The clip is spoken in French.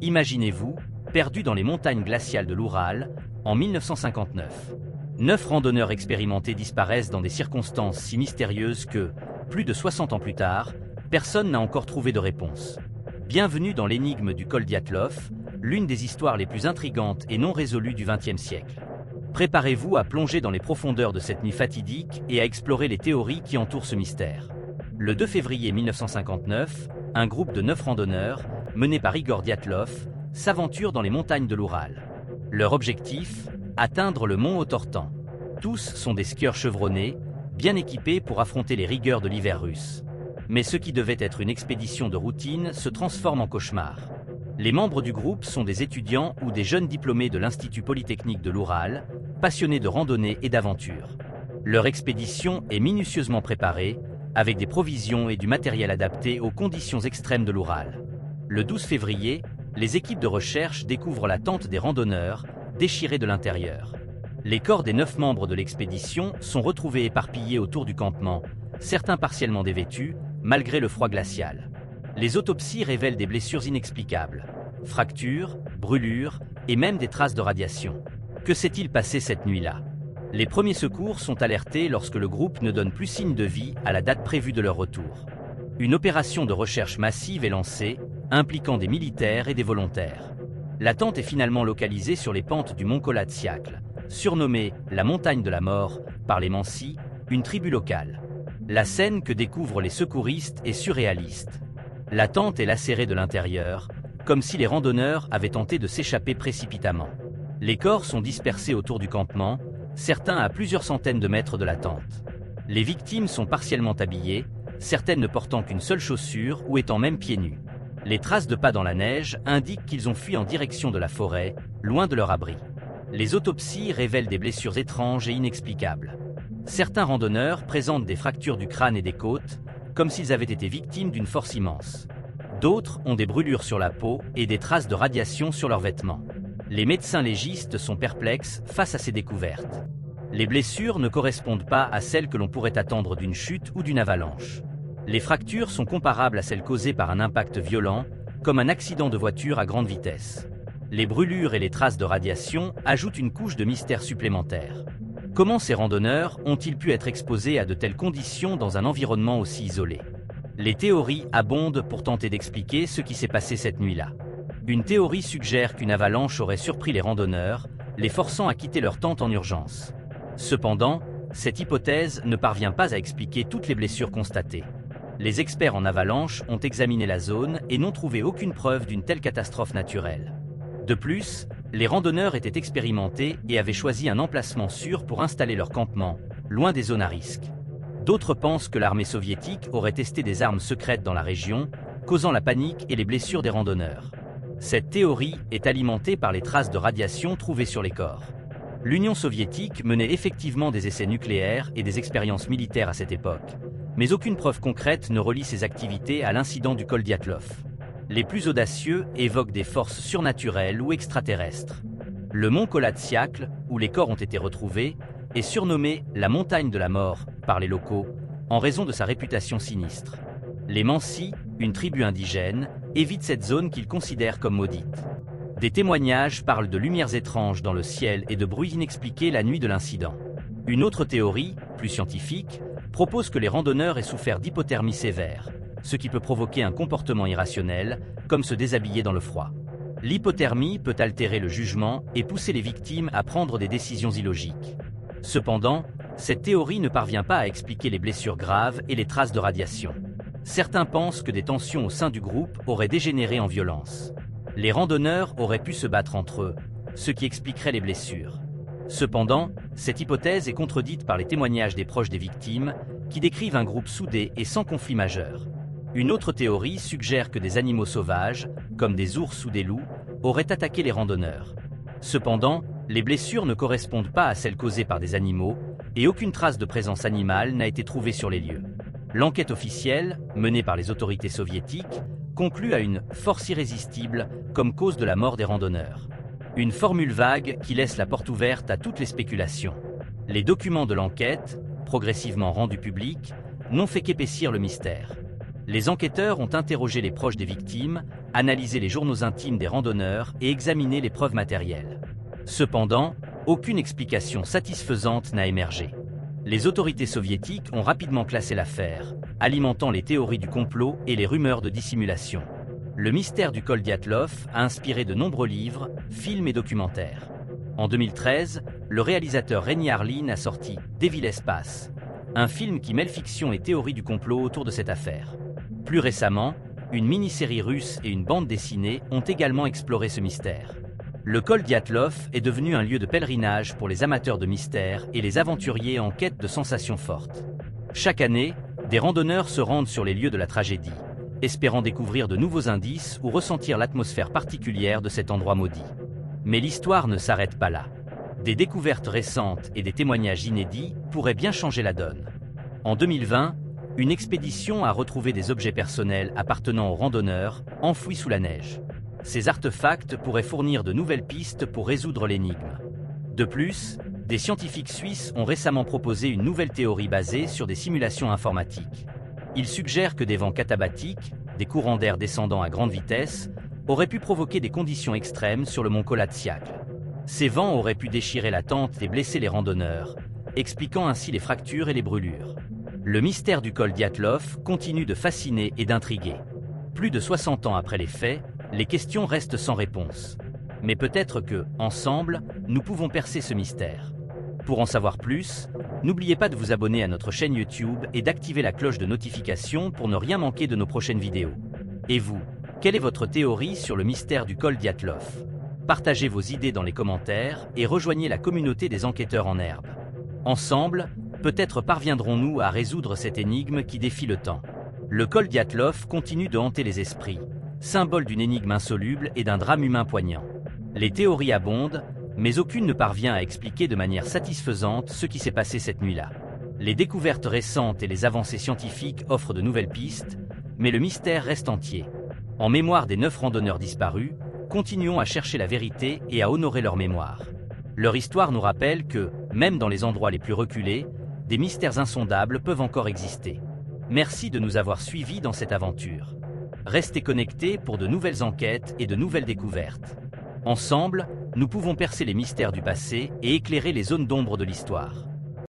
Imaginez-vous, perdu dans les montagnes glaciales de l'Oural, en 1959. 9 randonneurs expérimentés disparaissent dans des circonstances si mystérieuses que, plus de 60 ans plus tard, personne n'a encore trouvé de réponse. Bienvenue dans l'énigme du col Dyatlov, l'une des histoires les plus intrigantes et non résolues du XXe siècle. Préparez-vous à plonger dans les profondeurs de cette nuit fatidique et à explorer les théories qui entourent ce mystère. Le 2 février 1959, un groupe de 9 randonneurs, mené par Igor Dyatlov, s'aventure dans les montagnes de l'Oural. Leur objectif, atteindre le mont Otortan. Tous sont des skieurs chevronnés, bien équipés pour affronter les rigueurs de l'hiver russe. Mais ce qui devait être une expédition de routine se transforme en cauchemar. Les membres du groupe sont des étudiants ou des jeunes diplômés de l'Institut Polytechnique de l'Oural, passionnés de randonnée et d'aventure. Leur expédition est minutieusement préparée, avec des provisions et du matériel adapté aux conditions extrêmes de l'Oural. Le 12 février, les équipes de recherche découvrent la tente des randonneurs, déchirée de l'intérieur. Les corps des 9 membres de l'expédition sont retrouvés éparpillés autour du campement, certains partiellement dévêtus, malgré le froid glacial. Les autopsies révèlent des blessures inexplicables, fractures, brûlures et même des traces de radiation. Que s'est-il passé cette nuit-là? Les premiers secours sont alertés lorsque le groupe ne donne plus signe de vie à la date prévue de leur retour. Une opération de recherche massive est lancée, impliquant des militaires et des volontaires. La tente est finalement localisée sur les pentes du mont Kolatsiakl, surnommée la montagne de la mort par les Mansi, une tribu locale. La scène que découvrent les secouristes est surréaliste. La tente est lacérée de l'intérieur, comme si les randonneurs avaient tenté de s'échapper précipitamment. Les corps sont dispersés autour du campement, certains à plusieurs centaines de mètres de la tente. Les victimes sont partiellement habillées, certaines ne portant qu'une seule chaussure ou étant même pieds nus. Les traces de pas dans la neige indiquent qu'ils ont fui en direction de la forêt, loin de leur abri. Les autopsies révèlent des blessures étranges et inexplicables. Certains randonneurs présentent des fractures du crâne et des côtes, comme s'ils avaient été victimes d'une force immense. D'autres ont des brûlures sur la peau et des traces de radiation sur leurs vêtements. Les médecins légistes sont perplexes face à ces découvertes. Les blessures ne correspondent pas à celles que l'on pourrait attendre d'une chute ou d'une avalanche. Les fractures sont comparables à celles causées par un impact violent, comme un accident de voiture à grande vitesse. Les brûlures et les traces de radiation ajoutent une couche de mystère supplémentaire. Comment ces randonneurs ont-ils pu être exposés à de telles conditions dans un environnement aussi isolé? Les théories abondent pour tenter d'expliquer ce qui s'est passé cette nuit-là. Une théorie suggère qu'une avalanche aurait surpris les randonneurs, les forçant à quitter leur tente en urgence. Cependant, cette hypothèse ne parvient pas à expliquer toutes les blessures constatées. Les experts en avalanche ont examiné la zone et n'ont trouvé aucune preuve d'une telle catastrophe naturelle. De plus, les randonneurs étaient expérimentés et avaient choisi un emplacement sûr pour installer leur campement, loin des zones à risque. D'autres pensent que l'armée soviétique aurait testé des armes secrètes dans la région, causant la panique et les blessures des randonneurs. Cette théorie est alimentée par les traces de radiation trouvées sur les corps. L'Union soviétique menait effectivement des essais nucléaires et des expériences militaires à cette époque, mais aucune preuve concrète ne relie ces activités à l'incident du col Dyatlov. Les plus audacieux évoquent des forces surnaturelles ou extraterrestres. Le mont Kolatsiakl, où les corps ont été retrouvés, est surnommé la montagne de la mort par les locaux, en raison de sa réputation sinistre. Les Mansi, une tribu indigène, évitent cette zone qu'ils considèrent comme maudite. Des témoignages parlent de lumières étranges dans le ciel et de bruits inexpliqués la nuit de l'incident. Une autre théorie, plus scientifique, propose que les randonneurs aient souffert d'hypothermie sévère, ce qui peut provoquer un comportement irrationnel, comme se déshabiller dans le froid. L'hypothermie peut altérer le jugement et pousser les victimes à prendre des décisions illogiques. Cependant, cette théorie ne parvient pas à expliquer les blessures graves et les traces de radiation. Certains pensent que des tensions au sein du groupe auraient dégénéré en violence. Les randonneurs auraient pu se battre entre eux, ce qui expliquerait les blessures. Cependant, cette hypothèse est contredite par les témoignages des proches des victimes, qui décrivent un groupe soudé et sans conflit majeur. Une autre théorie suggère que des animaux sauvages, comme des ours ou des loups, auraient attaqué les randonneurs. Cependant, les blessures ne correspondent pas à celles causées par des animaux, et aucune trace de présence animale n'a été trouvée sur les lieux. L'enquête officielle, menée par les autorités soviétiques, conclut à une « force irrésistible » comme cause de la mort des randonneurs. Une formule vague qui laisse la porte ouverte à toutes les spéculations. Les documents de l'enquête, progressivement rendus publics, n'ont fait qu'épaissir le mystère. Les enquêteurs ont interrogé les proches des victimes, analysé les journaux intimes des randonneurs et examiné les preuves matérielles. Cependant, aucune explication satisfaisante n'a émergé. Les autorités soviétiques ont rapidement classé l'affaire, alimentant les théories du complot et les rumeurs de dissimulation. Le mystère du col Dyatlov a inspiré de nombreux livres, films et documentaires. En 2013, le réalisateur Rémi Harlin a sorti « Devil Espace », un film qui mêle fiction et théorie du complot autour de cette affaire. Plus récemment, une mini-série russe et une bande dessinée ont également exploré ce mystère. Le col Dyatlov est devenu un lieu de pèlerinage pour les amateurs de mystère et les aventuriers en quête de sensations fortes. Chaque année, des randonneurs se rendent sur les lieux de la tragédie, espérant découvrir de nouveaux indices ou ressentir l'atmosphère particulière de cet endroit maudit. Mais l'histoire ne s'arrête pas là. Des découvertes récentes et des témoignages inédits pourraient bien changer la donne. En 2020, une expédition a retrouvé des objets personnels appartenant aux randonneurs, enfouis sous la neige. Ces artefacts pourraient fournir de nouvelles pistes pour résoudre l'énigme. De plus, des scientifiques suisses ont récemment proposé une nouvelle théorie basée sur des simulations informatiques. Ils suggèrent que des vents catabatiques, des courants d'air descendant à grande vitesse, auraient pu provoquer des conditions extrêmes sur le mont Kolatsiakl. Ces vents auraient pu déchirer la tente et blesser les randonneurs, expliquant ainsi les fractures et les brûlures. Le mystère du col Dyatlov continue de fasciner et d'intriguer. Plus de 60 ans après les faits, les questions restent sans réponse. Mais peut-être que, ensemble, nous pouvons percer ce mystère. Pour en savoir plus, n'oubliez pas de vous abonner à notre chaîne YouTube et d'activer la cloche de notification pour ne rien manquer de nos prochaines vidéos. Et vous, quelle est votre théorie sur le mystère du col Dyatlov? Partagez vos idées dans les commentaires et rejoignez la communauté des enquêteurs en herbe. Ensemble, peut-être parviendrons-nous à résoudre cette énigme qui défie le temps. Le col Dyatlov continue de hanter les esprits, symbole d'une énigme insoluble et d'un drame humain poignant. Les théories abondent, mais aucune ne parvient à expliquer de manière satisfaisante ce qui s'est passé cette nuit-là. Les découvertes récentes et les avancées scientifiques offrent de nouvelles pistes, mais le mystère reste entier. En mémoire des 9 randonneurs disparus, continuons à chercher la vérité et à honorer leur mémoire. Leur histoire nous rappelle que, même dans les endroits les plus reculés, des mystères insondables peuvent encore exister. Merci de nous avoir suivis dans cette aventure. Restez connectés pour de nouvelles enquêtes et de nouvelles découvertes. Ensemble, nous pouvons percer les mystères du passé et éclairer les zones d'ombre de l'histoire.